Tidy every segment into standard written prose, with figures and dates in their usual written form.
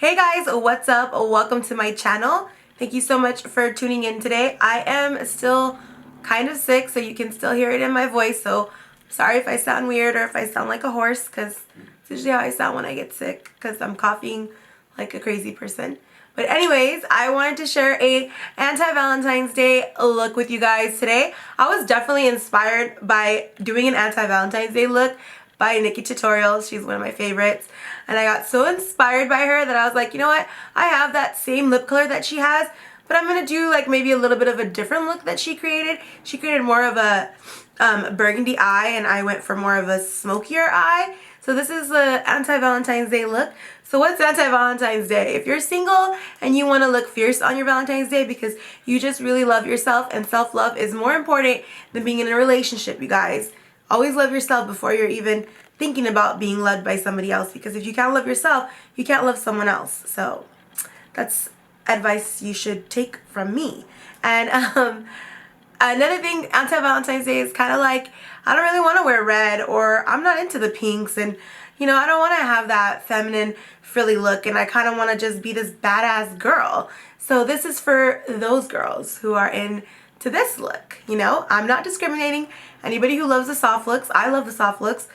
Hey guys, what's up? Welcome to my channel. Thank you so much for tuning in today. I am still kind of sick, so you can still hear it in my voice, so sorry if I sound weird or if I sound like a horse, because it's usually how I sound when I get sick, because I'm coughing like a crazy person. But anyways, I wanted to share a anti-Valentine's Day look with you guys today. I was definitely inspired by doing an anti-Valentine's Day look by Nikki Tutorials. She's one of my favorites. And I got so inspired by her that I was like, you know what? I have that same lip color that she has, but I'm going to do like maybe a little bit of a different look that she created. She created more of a burgundy eye, and I went for more of a smokier eye. So this is the anti-Valentine's Day look. So what's anti-Valentine's Day? If you're single and you want to look fierce on your Valentine's Day because you just really love yourself, and self-love is more important than being in a relationship, you guys. Always love yourself before you're even thinking about being loved by somebody else, because if you can't love yourself, you can't love someone else. So that's advice you should take from me. And another thing, anti-Valentine's Day is kind of like, I don't really want to wear red, or I'm not into the pinks, and you know, I don't want to have that feminine frilly look, and I kind of want to just be this badass girl. So this is for those girls who are into this look. You know, I'm not discriminating. Anybody who loves the soft looks, I love the soft looks.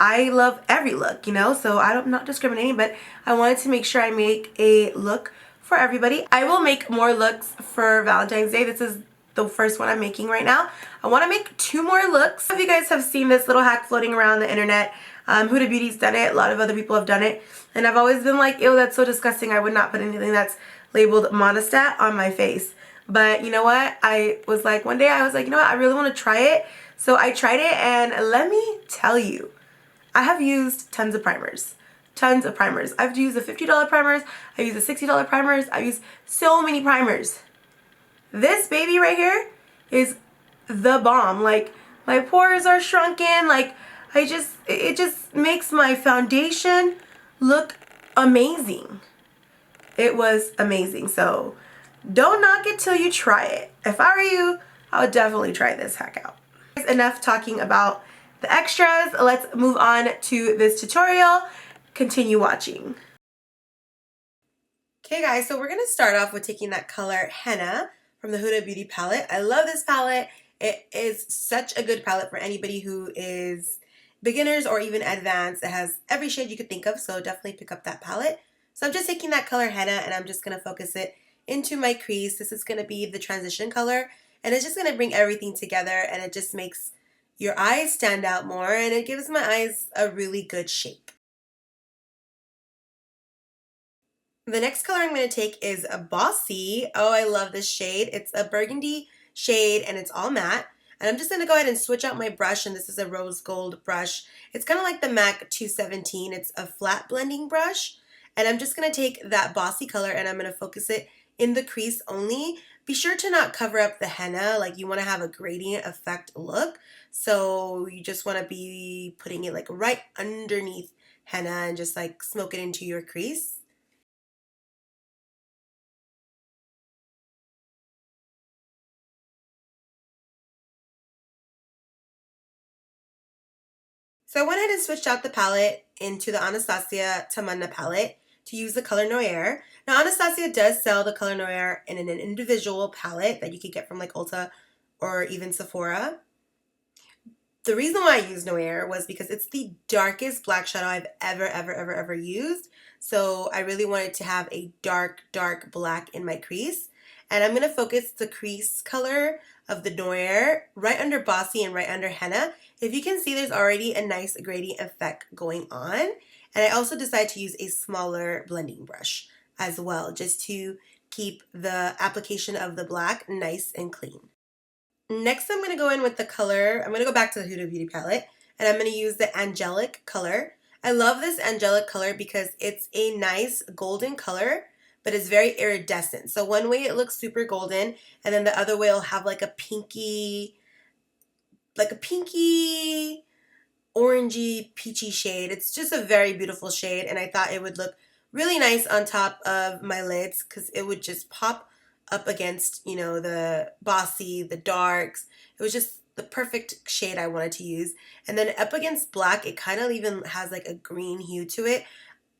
I love every look, you know, so I'm not discriminating, but I wanted to make sure I make a look for everybody. I will make more looks for Valentine's Day. This is the first one I'm making right now. I want to make 2 more looks. Some of you guys have seen this little hack floating around the internet. Huda Beauty's done it. A lot of other people have done it. And I've always been like, ew, that's so disgusting. I would not put anything that's labeled MONISTAT on my face. But you know what? I was like, one day I was like, you know what? I really want to try it. So I tried it, and let me tell you, I have used tons of primers. Tons of primers. I've used the $50 primers. I've used the $60 primers. I've used so many primers. This baby right here is the bomb. Like, my pores are shrunken. Like, it just makes my foundation look amazing. It was amazing. So don't knock it till you try it. If I were you, I would definitely try this hack out. Enough talking about the extras. Let's move on to this tutorial. Continue watching. Okay guys, so we're going to start off with taking that color Henna from the Huda Beauty palette. I love this palette. It is such a good palette for anybody who is beginners or even advanced. It has every shade you could think of, so definitely pick up that palette. So I'm just taking that color Henna, and I'm just going to focus it into my crease. This is going to be the transition color, and it's just going to bring everything together, and it just makes your eyes stand out more, and it gives my eyes a really good shape. The next color I'm going to take is a Bossy. Oh, I love this shade. It's a burgundy shade, and it's all matte. And I'm just going to go ahead and switch out my brush, and this is a rose gold brush. It's kind of like the MAC 217. It's a flat blending brush. And I'm just going to take that Bossy color, and I'm going to focus it in the crease only. Be sure to not cover up the henna. Like, you want to have a gradient effect look. So you just want to be putting it like right underneath henna and just like smoke it into your crease. So I went ahead and switched out the palette into the Anastasia Tamanna palette to use the color Noir. Now Anastasia does sell the color Noir in an individual palette that you could get from like Ulta or even Sephora. The reason why I used Noir was because it's the darkest black shadow I've ever used. So I really wanted to have a dark black in my crease. And I'm going to focus the crease color of the Noir right under Bossy and right under Henna. If you can see, there's already a nice gradient effect going on. And I also decided to use a smaller blending brush as well, just to keep the application of the black nice and clean. Next, I'm going to go in with the color, I'm going to go back to the Huda Beauty palette, and I'm going to use the Angelic color. I love this Angelic color because it's a nice golden color, but it's very iridescent. So one way it looks super golden, and then the other way it'll have like a pinky, orangey, peachy shade. It's just a very beautiful shade, and I thought it would look really nice on top of my lids because it would just pop up against, you know, the Bossy, the darks. It was just the perfect shade I wanted to use. And then up against black, it kind of even has like a green hue to it.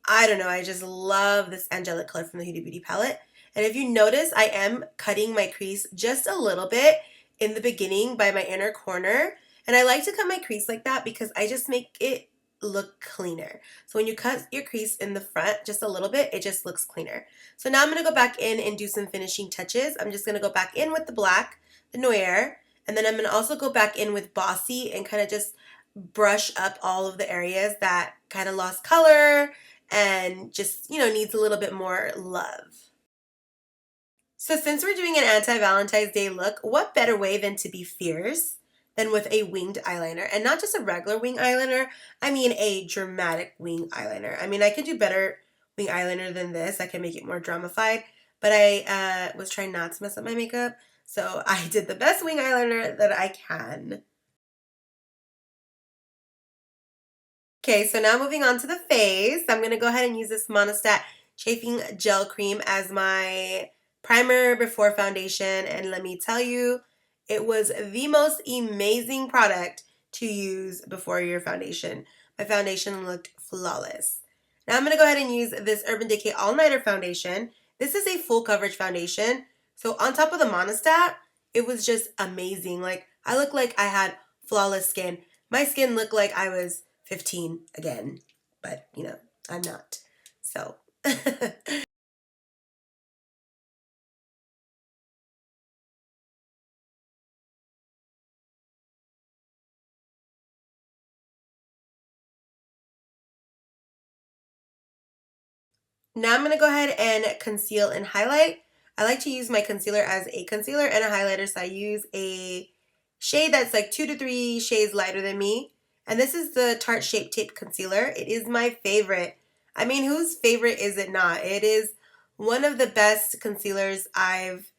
I don't know, I just love this angelic color from the Huda Beauty palette. And if you notice, I am cutting my crease just a little bit in the beginning by my inner corner. And I like to cut my crease like that because I just make it look cleaner. So when you cut your crease in the front just a little bit, it just looks cleaner. So now I'm going to go back in and do some finishing touches. I'm just going to go back in with the black, the Noir, and then I'm going to also go back in with Bossy and kind of just brush up all of the areas that kind of lost color and just, needs a little bit more love. So since we're doing an anti-Valentine's Day look, what better way than to be fierce than with a winged eyeliner? And not just a regular wing eyeliner, I mean a dramatic wing eyeliner. I mean, I could do better wing eyeliner than this. I can make it more dramatified, but I was trying not to mess up my makeup, so I did the best wing eyeliner that I can. Okay, so now moving on to the face, I'm going to go ahead and use this MONISTAT Chaffing Gel Cream as my primer before foundation, and let me tell you, it was the most amazing product to use before your foundation. My foundation looked flawless. Now I'm going to go ahead and use this Urban Decay All Nighter Foundation. This is a full coverage foundation, so on top of the MONISTAT, it was just amazing. Like, I looked like I had flawless skin. My skin looked like I was 15 again, but I'm not. So now I'm going to go ahead and conceal and highlight. I like to use my concealer as a concealer and a highlighter, so I use a shade that's like 2 to 3 shades lighter than me. And this is the Tarte Shape Tape Concealer. It is my favorite. I mean, whose favorite is it not? It is one of the best concealers I've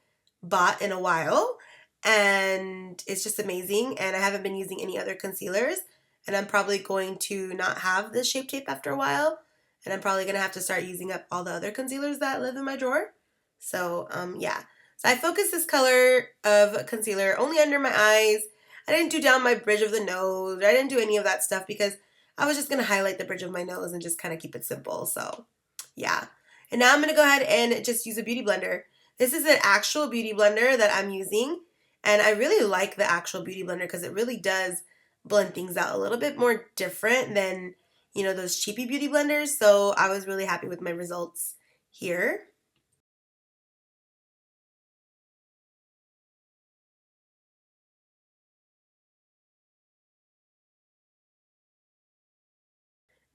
bought in a while, and it's just amazing. And I haven't been using any other concealers, and I'm probably going to not have this Shape Tape after a while. And I'm probably going to have to start using up all the other concealers that live in my drawer. So, yeah. So I focused this color of concealer only under my eyes. I didn't do down my bridge of the nose. I didn't do any of that stuff because I was just going to highlight the bridge of my nose and just kind of keep it simple. So, yeah. And now I'm going to go ahead and just use a beauty blender. This is an actual beauty blender that I'm using. And I really like the actual beauty blender because it really does blend things out a little bit more different than those cheapy beauty blenders. So I was really happy with my results here.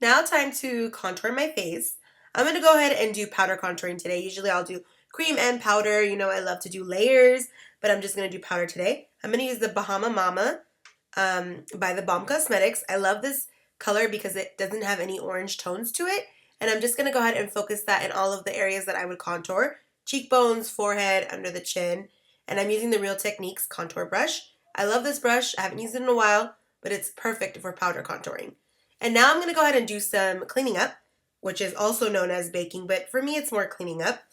Now time to contour my face. I'm going to go ahead and do powder contouring today. Usually I'll do cream and powder. I love to do layers, but I'm just going to do powder today. I'm going to use the Bahama Mama by the Balm Cosmetics. I love this color because it doesn't have any orange tones to it. And I'm just going to go ahead and focus that in all of the areas that I would contour. Cheekbones, forehead, under the chin. And I'm using the Real Techniques contour brush. I love this brush. I haven't used it in a while, but it's perfect for powder contouring. And now I'm going to go ahead and do some cleaning up, which is also known as baking, but for me it's more cleaning up.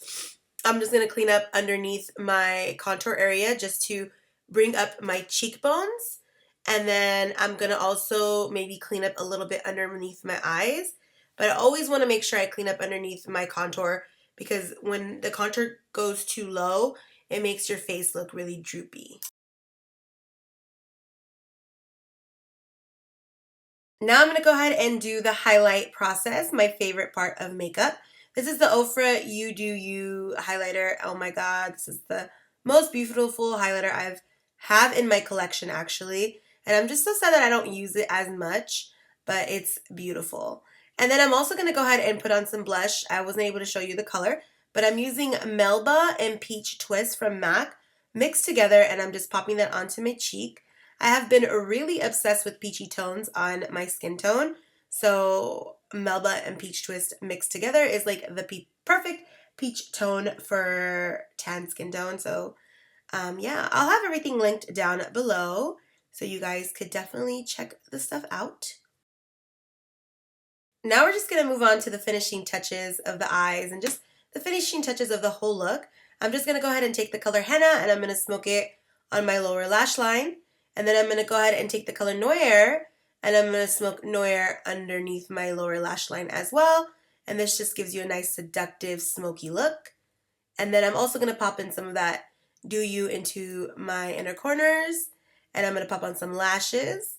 I'm just going to clean up underneath my contour area just to bring up my cheekbones. And then I'm going to also maybe clean up a little bit underneath my eyes. But I always want to make sure I clean up underneath my contour because when the contour goes too low, it makes your face look really droopy. Now I'm going to go ahead and do the highlight process, my favorite part of makeup. This is the Ofra You Do You highlighter. Oh my god, this is the most beautiful highlighter I've have in my collection actually. And I'm just so sad that I don't use it as much, but it's beautiful. And then I'm also going to go ahead and put on some blush. I wasn't able to show you the color, but I'm using Melba and Peach Twist from MAC mixed together, and I'm just popping that onto my cheek. I have been really obsessed with peachy tones on my skin tone, so Melba and Peach Twist mixed together is like the perfect peach tone for tan skin tone. So yeah, I'll have everything linked down below, so you guys could definitely check the stuff out. Now we're just going to move on to the finishing touches of the eyes and just the finishing touches of the whole look. I'm just going to go ahead and take the color Henna and I'm going to smoke it on my lower lash line. And then I'm going to go ahead and take the color Noir and I'm going to smoke Noir underneath my lower lash line as well. and this just gives you a nice seductive smoky look. And then I'm also going to pop in some of that Do You into my inner corners, and I'm going to pop on some lashes.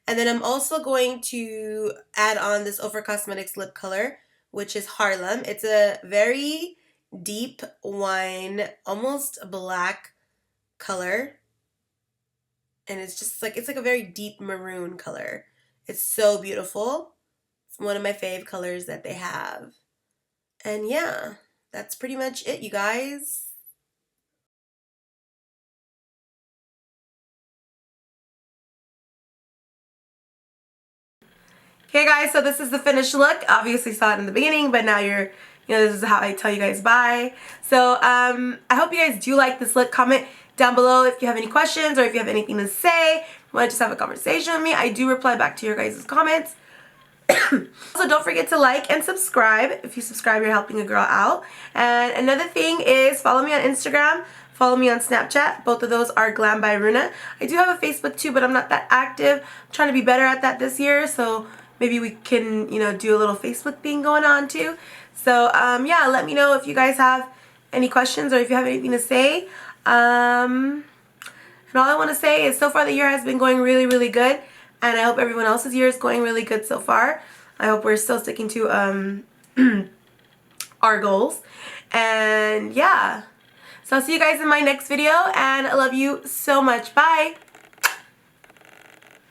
And then I'm also going to add on this Ofra Cosmetics lip color, which is Harlem. It's a very deep wine, almost black color. And it's just like, it's like a very deep maroon color. It's so beautiful. It's one of my fave colors that they have. And yeah, that's pretty much it, you guys. Okay guys, so this is the finished look. Obviously saw it in the beginning, but now this is how I tell you guys bye. So I hope you guys do like this look. Comment down below if you have any questions or if you have anything to say. You want to just have a conversation with me. I do reply back to your guys' comments. Also, don't forget to like and subscribe. If you subscribe, you're helping a girl out. And another thing is follow me on Instagram. Follow me on Snapchat. Both of those are Glam by Runa. I do have a Facebook too, but I'm not that active. I'm trying to be better at that this year, so maybe we can, do a little Facebook thing going on too. So, yeah, let me know if you guys have any questions or if you have anything to say. And all I want to say is so far the year has been going really, really good. And I hope everyone else's year is going really good so far. I hope we're still sticking to our goals. And yeah. So I'll see you guys in my next video. And I love you so much. Bye.